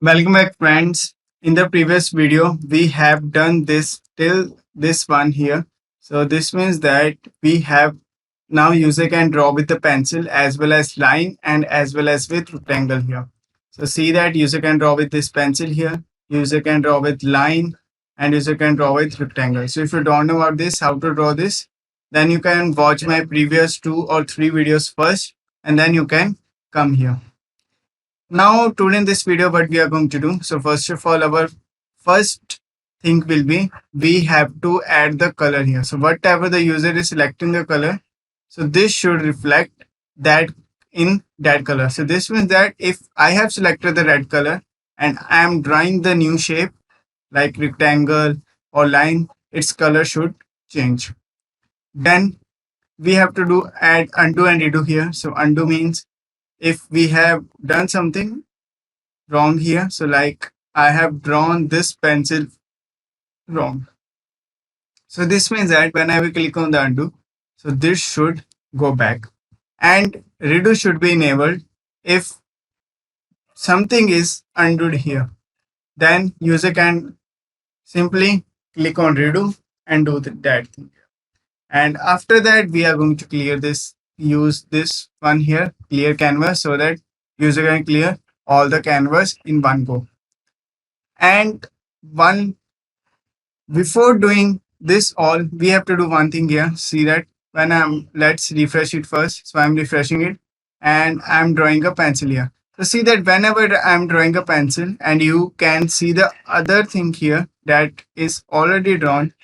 Welcome back, friends. In the previous video, we have done this till this one here. So this means that we have now user can draw with the pencil as well as line and as well as with rectangle here. So see that user can draw with this pencil here, user can draw with line and user can draw with rectangle. So if you don't know about this, how to draw this, then you can watch my previous 2 or 3 videos first and then you can come here. Now, today in this video, what we are going to do. So first of all, our first thing will be we have to add the color here. So whatever the user is selecting the color, so this should reflect that in that color. So this means that if I have selected the red color and I am drawing the new shape like rectangle or line, its color should change. Then we have to do add undo and redo here. So undo means if we have done something wrong here. So like I have drawn this pencil wrong. So this means that when I will click on the undo, so this should go back and redo should be enabled. If something is undone here, then user can simply click on redo and do that thing. And after that, we are going to clear this, use this one here, clear canvas, so that user can clear all the canvas in one go. And one before doing this all, we have to do one thing here. See that when let's refresh it first. So I'm refreshing it and I'm drawing a pencil here. So see that whenever I'm drawing a pencil and you can see the other thing here that is already drawn,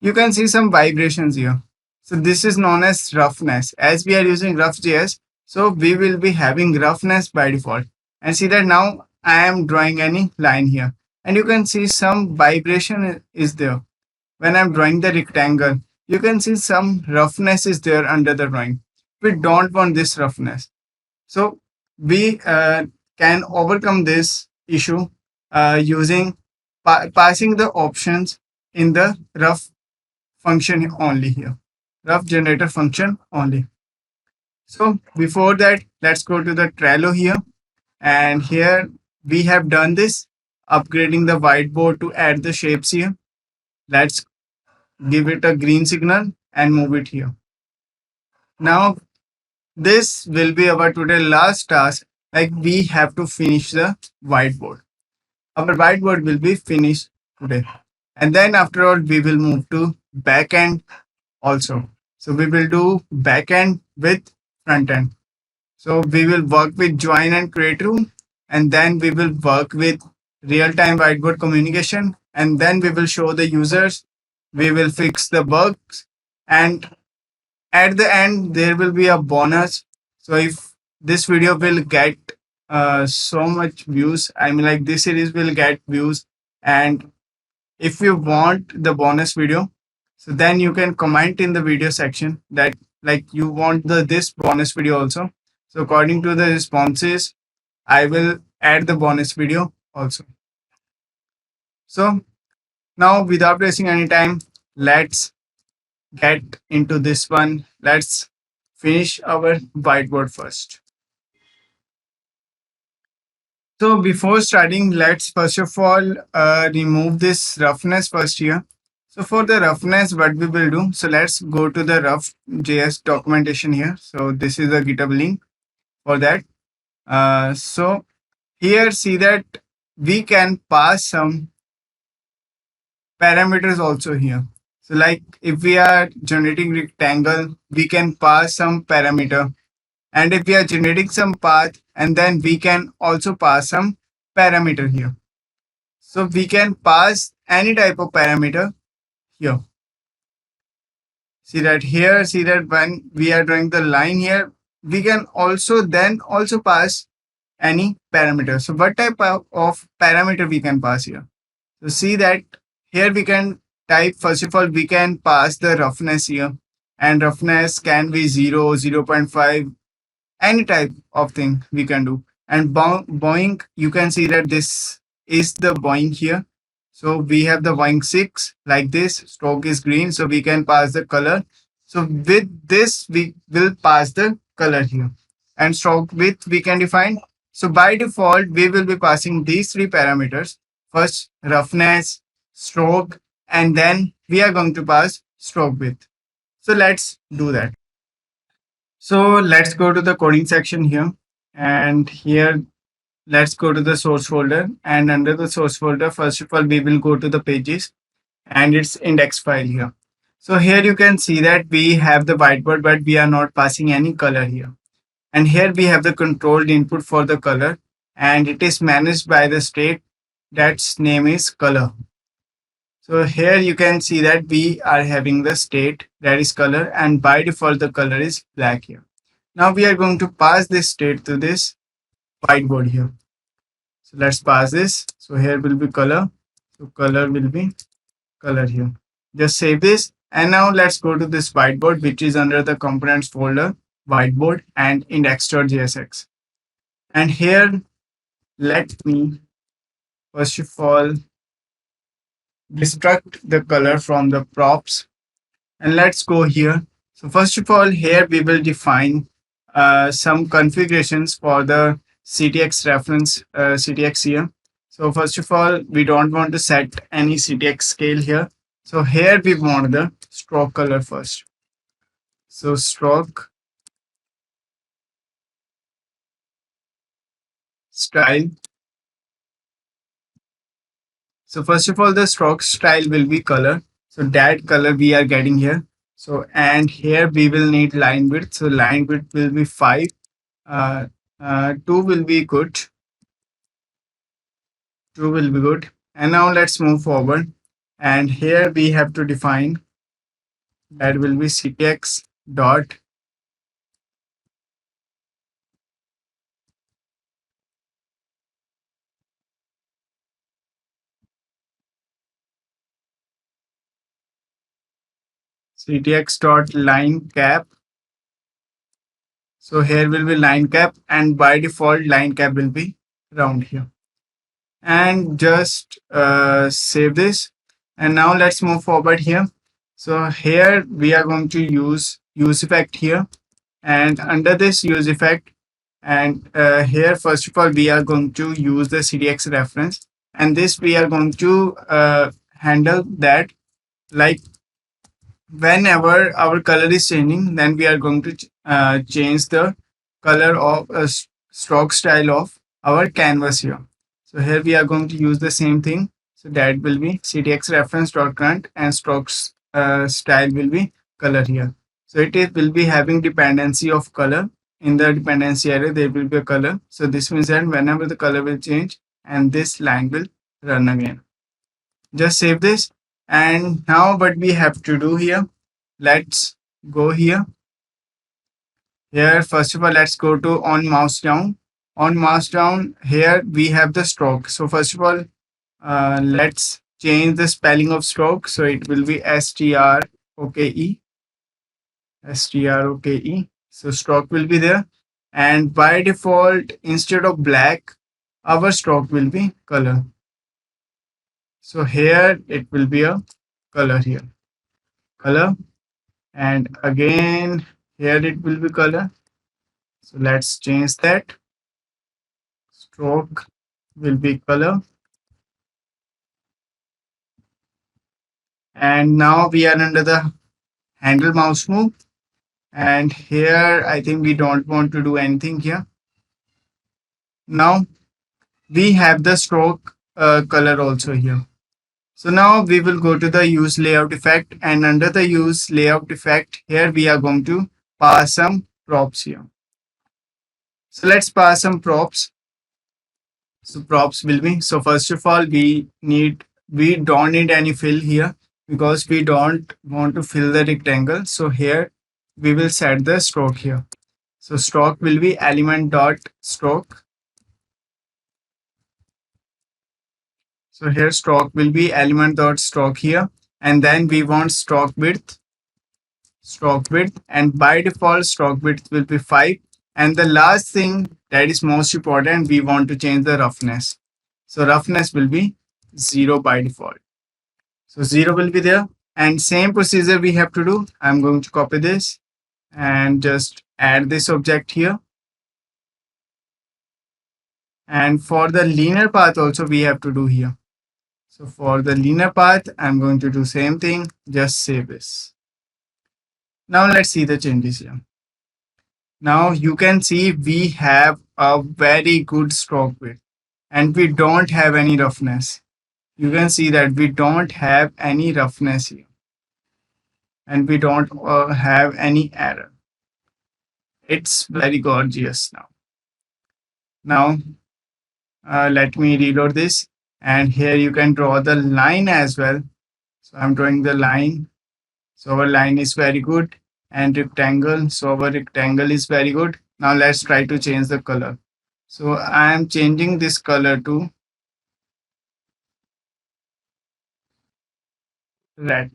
you can see some vibrations here. So this is known as roughness. As we are using Rough.js, so we will be having roughness by default. And see that now I am drawing any line here. And you can see some vibration is there. When I'm drawing the rectangle, you can see some roughness is there under the drawing. We don't want this roughness. So we can overcome this issue using passing the options in the rough function only here, rough generator function only. So before that, let's go to the Trello here. And here we have done this, upgrading the whiteboard to add the shapes here. Let's give it a green signal and move it here. Now, this will be our today last task. Like we have to finish the whiteboard. Our whiteboard will be finished today. And then after all, we will move to backend also. So we will do backend with front end. So we will work with join and create room, and then we will work with real-time whiteboard communication, and then we will show the users, we will fix the bugs, and at the end there will be a bonus. So if this video will get so much views, I mean like this series will get views, and if you want the bonus video, so then you can comment in the video section that like you want the this bonus video also. So according to the responses, I will add the bonus video also. So now without wasting any time, let's get into this one. Let's finish our whiteboard first. So before starting, let's first of all remove this roughness first here. So for the roughness, what we will do, so let's go to the rough.js documentation here. So this is the GitHub link for that. So here see that we can pass some parameters also here. So like if we are generating rectangle, we can pass some parameter. And if we are generating some path, and then we can also pass some parameter here. So we can pass any type of parameter here. See that here, see that when we are drawing the line here, we can also pass any parameter. So what type of parameter we can pass here? So see that here we can type, first of all, we can pass the roughness here, and roughness can be 0, 0.5, any type of thing we can do. And Boeing, you can see that this is the Boeing here. So we have the Boeing 6 like this, stroke is green, so we can pass the color. So with this, we will pass the color here. And stroke width we can define So by default, we will be passing these three parameters. First, roughness, stroke, and then we are going to pass stroke width. So let's do that. So let's go to the coding section here. And here, let's go to the source folder. And under the source folder, first of all, we will go to the pages and its index file here. So here you can see that we have the whiteboard, but we are not passing any color here. And here we have the controlled input for the color, and it is managed by the state that's name is color. So here you can see that we are having the state that is color, and by default the color is black here. Now we are going to pass this state to this whiteboard here. So let's pass this. So here will be color. So color will be color here. Just save this. And now let's go to this whiteboard, which is under the components folder, whiteboard and index.jsx. And here, let me first of all destruct the color from the props. And let's go here. So first of all, here we will define some configurations for the CTX reference, CTX here. So first of all, we don't want to set any CTX scale here. So here we want the stroke color first. So stroke style. So first of all, the stroke style will be color. So that color we are getting here. So and here we will need line width. So line width will be 5. 2 will be good. 2 will be good. And now let's move forward. And here we have to define that will be ctx dot ctx dot line cap. So here will be line cap, and by default line cap will be round here. And just save this. And now let's move forward here. So here we are going to use effect here, and under this use effect, and here first of all we are going to use the CTX reference, and this we are going to handle that like whenever our color is changing, then we are going to change the color of stroke style of our canvas here. So here we are going to use the same thing. So that will be ctx reference dot current, and strokes style will be color here. So will be having dependency of color. In the dependency array there will be a color. So this means that whenever the color will change, and this line will run again. Just save this. And now what we have to do here, let's go here. Here, first of all, let's go to on mouse down. On mouse down, here we have the stroke. So first of all, let's change the spelling of stroke. So it will be stroke. Stroke. So stroke will be there. And by default, instead of black, our stroke will be color. So here it will be a color here. Color. And again, here it will be color. So let's change that. Stroke will be color. And now we are under the handle mouse move. And here, I think we don't want to do anything here. Now we have the stroke color also here. So now we will go to the use layout effect, and under the use layout effect, here we are going to pass some props here. So let's pass some props. So props will be, so first of all, we don't need any fill here because we don't want to fill the rectangle. So here we will set the stroke here. So stroke will be element dot stroke. So here stroke will be element dot stroke here, and then we want stroke width, and by default stroke width will be 5. And the last thing that is most important, we want to change the roughness. So roughness will be 0 by default. So 0 will be there, and same procedure we have to do. I'm going to copy this and just add this object here. And for the linear path also we have to do here. So for the linear path, I'm going to do same thing, just save this. Now let's see the changes here. Now you can see we have a very good stroke width and we don't have any roughness. You can see that we don't have any roughness here and we don't have any error. It's very gorgeous now. Now let me reload this, and here you can draw the line as well. So I'm drawing the line. So our line is very good, and rectangle. So our rectangle is very good. Now let's try to change the color. So I am changing this color to red.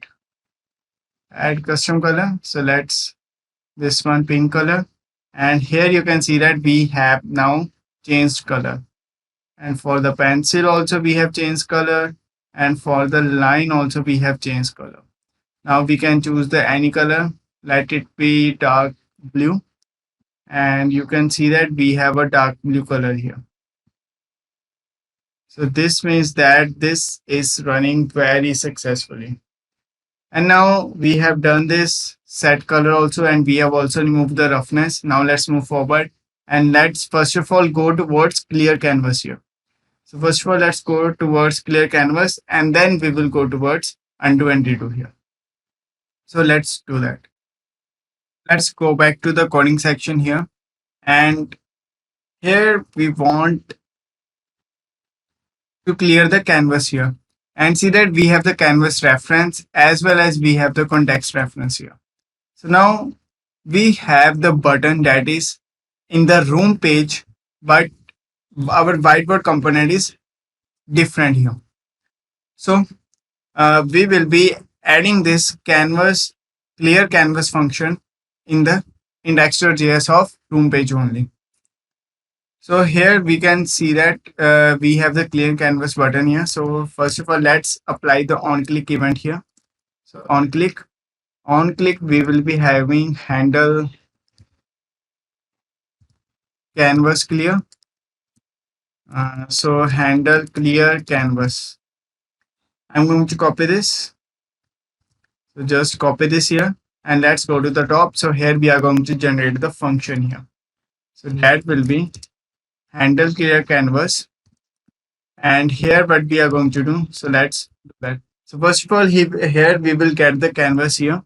Add custom color. So let's this one pink color. And here you can see that we have now changed color. And for the pencil also we have changed color. And for the line also we have changed color. Now we can choose the any color. Let it be dark blue. And you can see that we have a dark blue color here. So this means that this is running very successfully. And now we have done this set color also, and we have also removed the roughness. Now let's move forward, and let's first of all go towards clear canvas here. So first of all, let's go towards clear canvas, and then we will go towards undo and redo here. So let's do that. Let's go back to the coding section here, and here we want to clear the canvas here and see that we have the canvas reference as well as we have the context reference here. So now we have the button that is in the room page, but our whiteboard component is different here. So we will be adding this canvas clear canvas function in the index.js of room page only. So here we can see that we have the clear canvas button here. So first of all, let's apply the on click event here. So on click, we will be having handle canvas clear. So handle clear canvas. I'm going to copy this. So just copy this here and let's go to the top. So here we are going to generate the function here. So that will be handle clear canvas. And here what we are going to do. So let's do that. So first of all, here we will get the canvas here.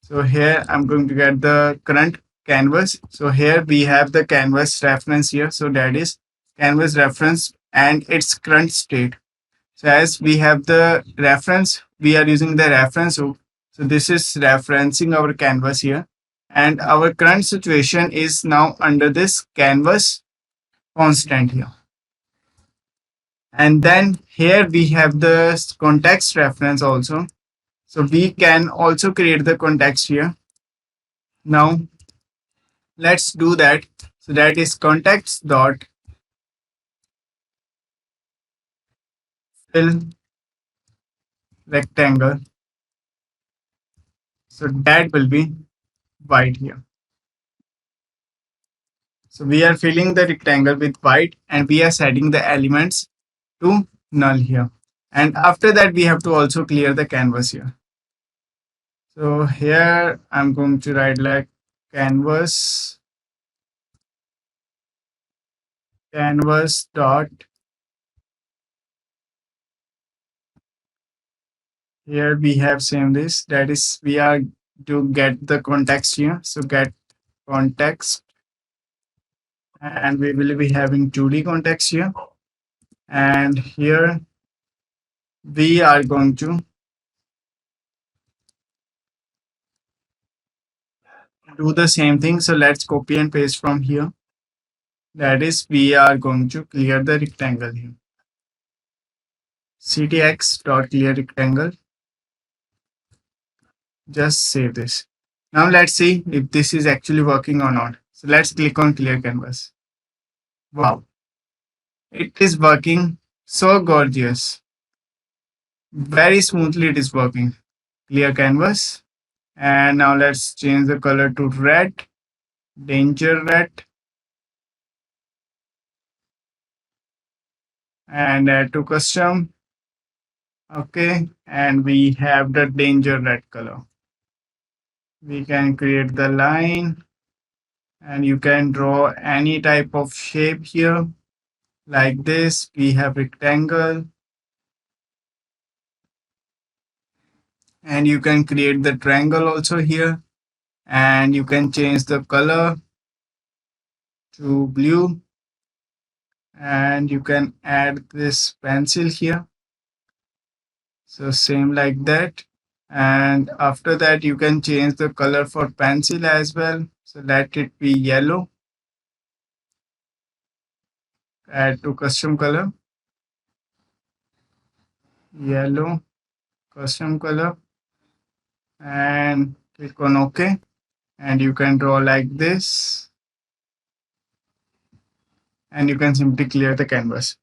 So here I'm going to get the current canvas. So here we have the canvas reference here. So that is canvas reference and its current state. So as we have the reference, we are using the reference hook. So this is referencing our canvas here. And our current situation is now under this canvas constant here. And then here we have the context reference also. So we can also create the context here. Now let's do that. So that is context dot fill rectangle. So that will be white here. So we are filling the rectangle with white and we are setting the elements to null here. And after that, we have to also clear the canvas here. So here I'm going to write like canvas dot, here we have same this, that is we are to get the context here. So get context and we will be having 2D context here. And here we are going to do the same thing. So let's copy and paste from here. That is, we are going to clear the rectangle here. ctx dot clear rectangle. Just save this. Now let's see if this is actually working or not. So let's click on clear canvas. Wow, it is working so gorgeous. Very smoothly it is working. Clear canvas. And now let's change the color to red, danger red. and add to custom. Okay, and we have the danger red color. We can create the line, and you can draw any type of shape here. Like this, we have rectangle, and you can create the triangle also here, and you can change the color to blue, and you can add this pencil here. So same like that. And after that, you can change the color for pencil as well. So let it be yellow. Add to custom color, yellow, custom color, and click on OK. And you can draw like this, and you can simply clear the canvas.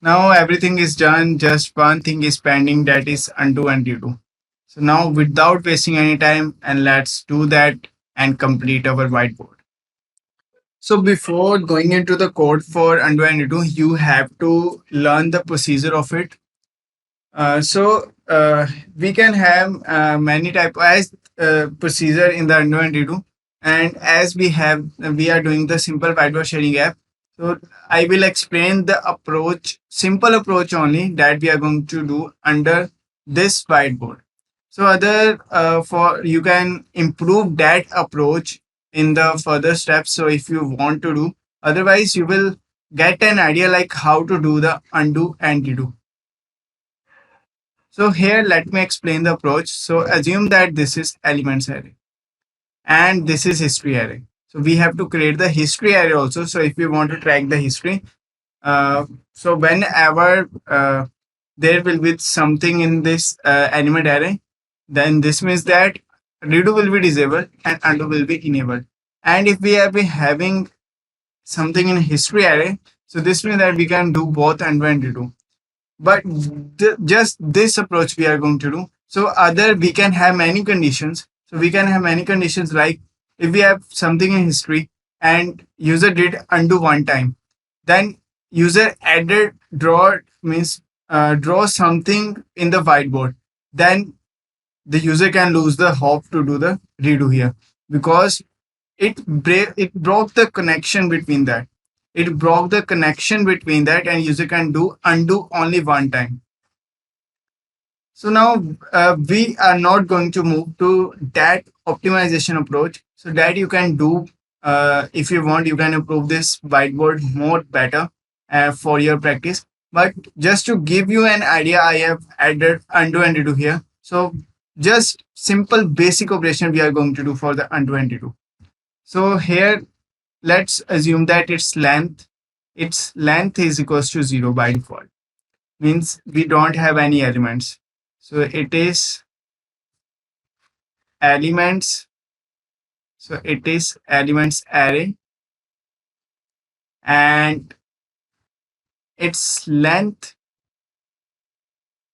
Now everything is done. Just one thing is pending, that is undo and redo. So now without wasting any time, and let's do that and complete our whiteboard. So before going into the code for undo and redo, you have to learn the procedure of it. So we can have many type as procedure in the undo and redo, and as we are doing the simple whiteboard sharing app. So I will explain the approach, simple approach only that we are going to do under this whiteboard. So other for you can improve that approach in the further steps. So if you want to do, otherwise you will get an idea like how to do the undo and redo. So here, let me explain the approach. So assume that this is elements array and this is history array. So we have to create the history array also. So if we want to track the history, so whenever there will be something in this element array, then this means that redo will be disabled and undo will be enabled. And if we have been having something in history array, so this means that we can do both undo and redo. But just this approach we are going to do. So other we can have many conditions. So we can have many conditions like if we have something in history and user did undo one time, then user added draw means draw something in the whiteboard, then the user can lose the hope to do the redo here, because it broke the connection between that. It broke the connection between that, and user can do undo only one time. So now we are not going to move to that optimization approach. So that you can do if you want, you can improve this whiteboard more better for your practice. But just to give you an idea, I have added undo and redo here. So just simple basic operation we are going to do for the undo and redo. So here, let's assume that its length is equals to 0 by default. Means we don't have any elements. So it is elements. So it is elements array, and its length,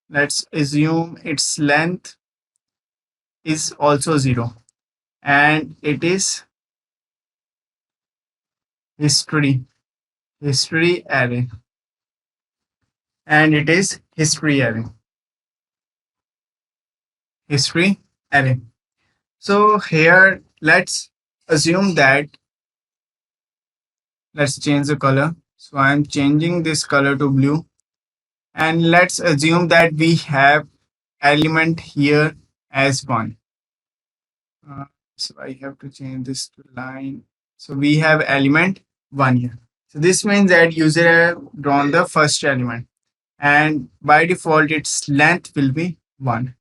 let's assume its length is also 0, and it is history array, and it is history array. So here, let's assume that, let's change the color. So I'm changing this color to blue, and let's assume that we have element here as 1. So I have to change this to line. So we have element 1 here. So this means that user have drawn the first element, and by default its length will be 1.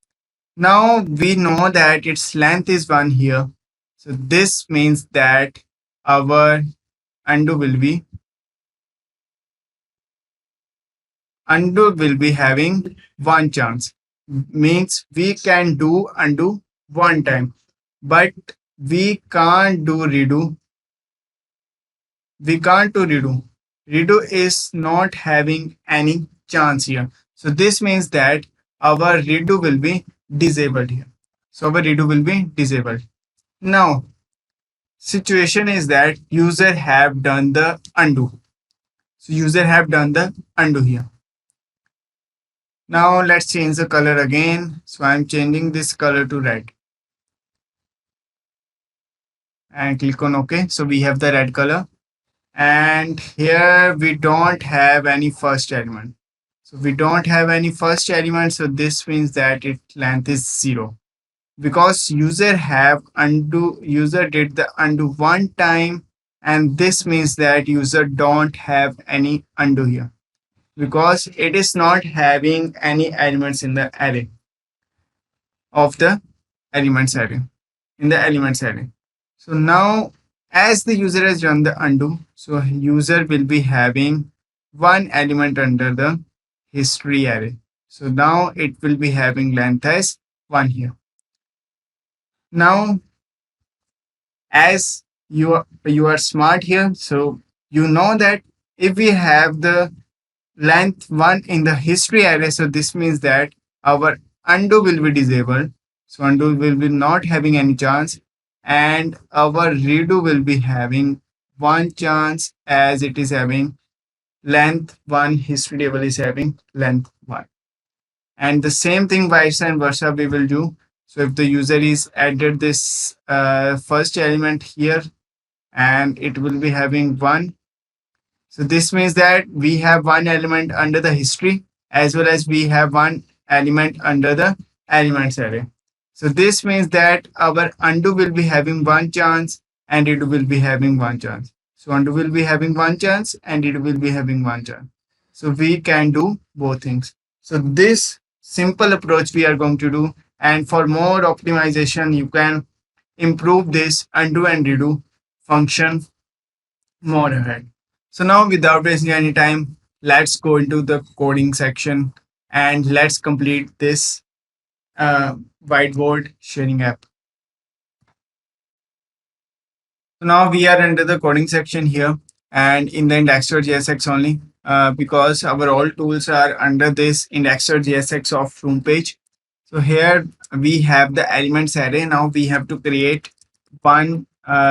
Now we know that its length is 1 here. So this means that our undo will be having one chance. Means we can do undo one time, but we can't do redo. Redo is not having any chance here. So this means that our redo will be disabled here. So our redo will be disabled. Now, situation is that user have done the undo. So user have done the undo here. Now let's change the color again. So I'm changing this color to red and click on OK. So we have the red color, and here we don't have any first element. So we don't have any first element. So this means that its length is 0, because user did the undo one time, and this means that user don't have any undo here, because it is not having any elements in the array of the elements array in the elements array. So now, as the user has done the undo, so user will be having one element under the history array. So now it will be having length as 1 here. Now, as you are smart here, so you know that if we have the length 1 in the history array, so this means that our undo will be disabled. So undo will be not having any chance, and our redo will be having one chance, as it is having length 1, history table is having length 1. And the same thing vice versa we will do. So if the user is added this first element here, and it will be having 1. So this means that we have one element under the history, as well as we have one element under the elements array. So this means that our undo will be having one chance, and it will be having one chance. So undo will be having one chance, and it will be having one chance. So we can do both things. So this simple approach we are going to do. And for more optimization, you can improve this undo and redo function more ahead. So now, without wasting any time, let's go into the coding section and let's complete this whiteboard sharing app. So now we are under the coding section here and in the index.jsx only, because our all tools are under this index.jsx of room page. So here we have the elements array. Now we have to create one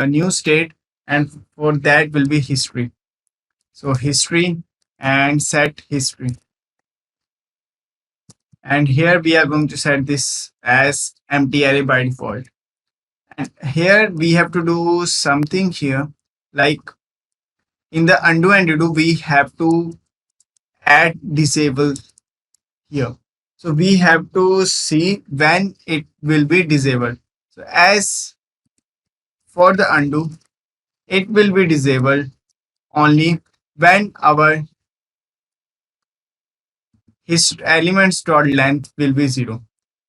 new state, and for that will be history. So history and set history. And here we are going to set this as empty array by default. And here we have to do something here, like in the undo and redo, we have to add disable here. So we have to see when it will be disabled. So as for the undo, it will be disabled only when our his elements dot length will be 0.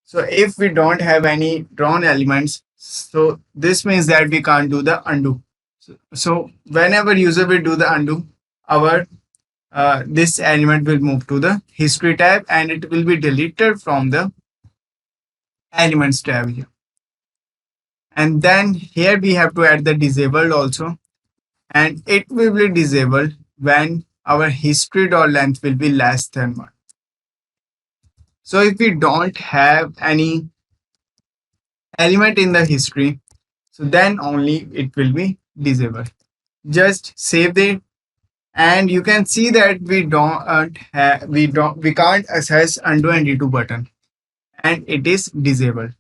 So if we don't have any drawn elements, so this means that we can't do the undo. So whenever user will do the undo, our this element will move to the history tab, and it will be deleted from the elements tab here. And then here we have to add the disabled also, and it will be disabled when our history dot length will be less than 1. So if we don't have any element in the history, so then only it will be disabled. Just save it, and you can see that we can't access undo and redo button, and it is disabled.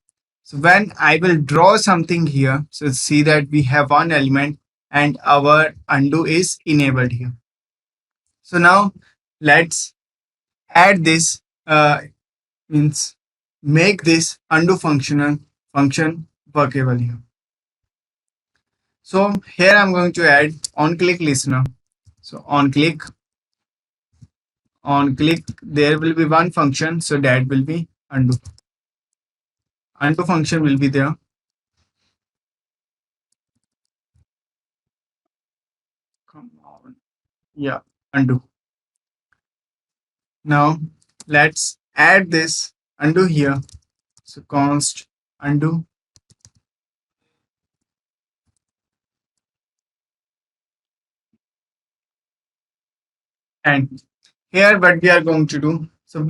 So when I will draw something here, so see that we have one element and our undo is enabled here. So now let's add this means make this undo function workable here. So here I'm going to add on click listener. So on click, there will be one function, so that will be undo. Undo function will be there. Come on. Yeah, undo. Now let's add this undo here. So const undo. And here what we are going to do. So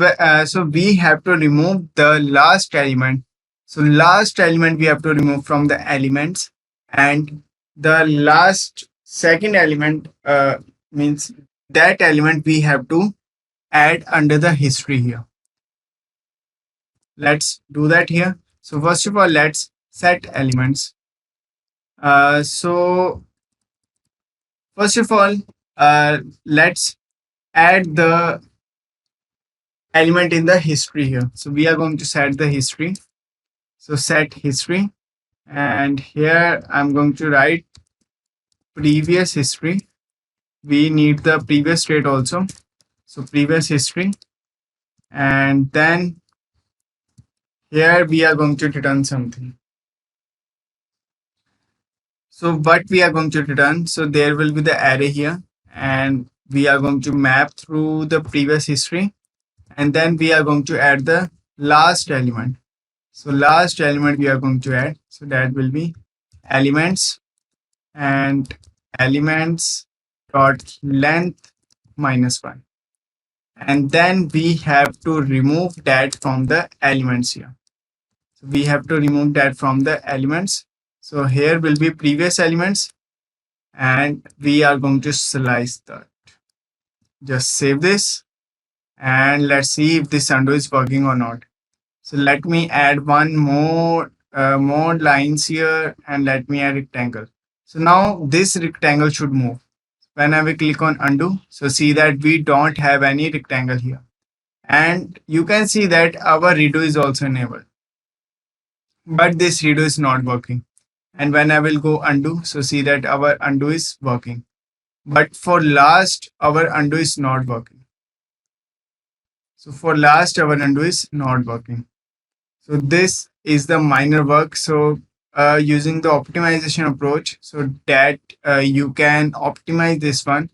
we have to remove the last element. So last element we have to remove from the elements, and the last second element means that element we have to add under the history here. Let's do that here. So first of all, let's set elements. So first of all, let's add the element in the history here. So we are going to set the history. So set history, and here I'm going to write previous history. We need the previous rate also. So previous history, and then here we are going to return something. So what we are going to return, so there will be the array here, and we are going to map through the previous history, and then we are going to add the last element. So last element we are going to add, so that will be elements, and elements dot length -1, and then we have to remove that from the elements here. So we have to remove that from the elements. So here will be previous elements, and we are going to slice that. Just save this, and let's see if this undo is working or not. So let me add one more lines here, and let me add rectangle. So now this rectangle should move. When I will click on undo, so see that we don't have any rectangle here. And you can see that our redo is also enabled. But this redo is not working. And when I will go undo, so see that our undo is working. But for last, our undo is not working. So for last, our undo is not working. So this is the minor work. So using the optimization approach, so that you can optimize this one.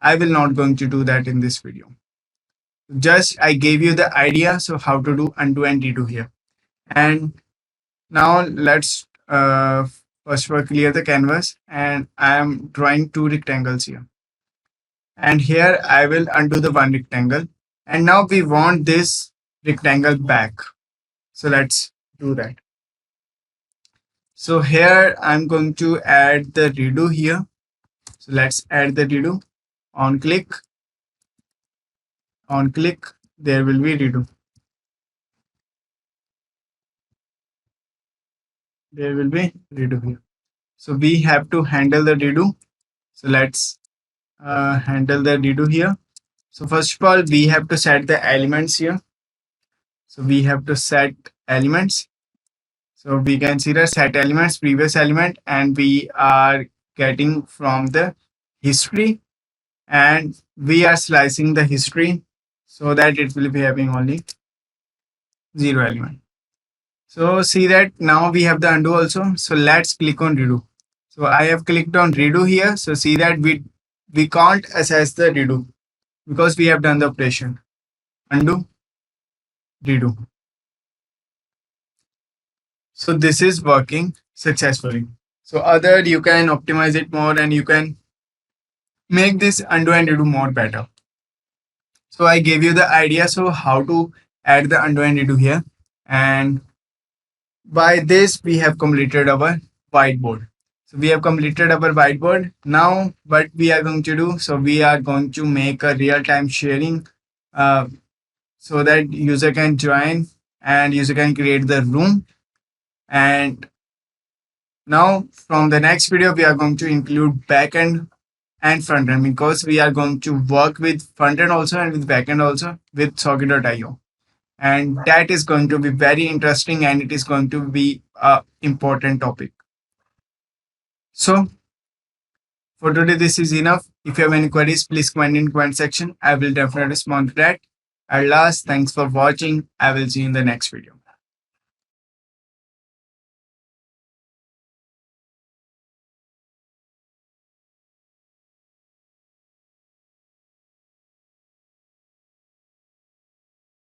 I will not going to do that in this video. Just I gave you the idea. So how to do undo and redo here. And now let's first of all clear the canvas, and I am drawing two rectangles here. And here I will undo the one rectangle. And now we want this rectangle back. So let's do that. So here I'm going to add the redo here. So let's add the redo. On click, there will be redo. There will be redo here. So we have to handle the redo. So let's handle the redo here. So first of all, we have to set the elements here. So we have to set elements. So we can see the set elements, previous element, and we are getting from the history, and we are slicing the history so that it will be having only 0 element. So see that now we have the undo also. So let's click on redo. So I have clicked on redo here. So see that we can't access the redo because we have done the operation. Undo, redo. So this is working successfully. So other you can optimize it more, and you can make this undo and redo more better. So I gave you the idea. So how to add the undo and redo here. And by this we have completed our whiteboard. So we have completed our whiteboard. Now what we are going to do, so we are going to make a real-time sharing so that user can join and user can create the room. And now from the next video, we are going to include backend and frontend, because we are going to work with frontend also and with backend also with socket.io. And that is going to be very interesting, and it is going to be a important topic. So for today, this is enough. If you have any queries, please comment in comment section. I will definitely respond to that. At last, thanks for watching. I will see you in the next video.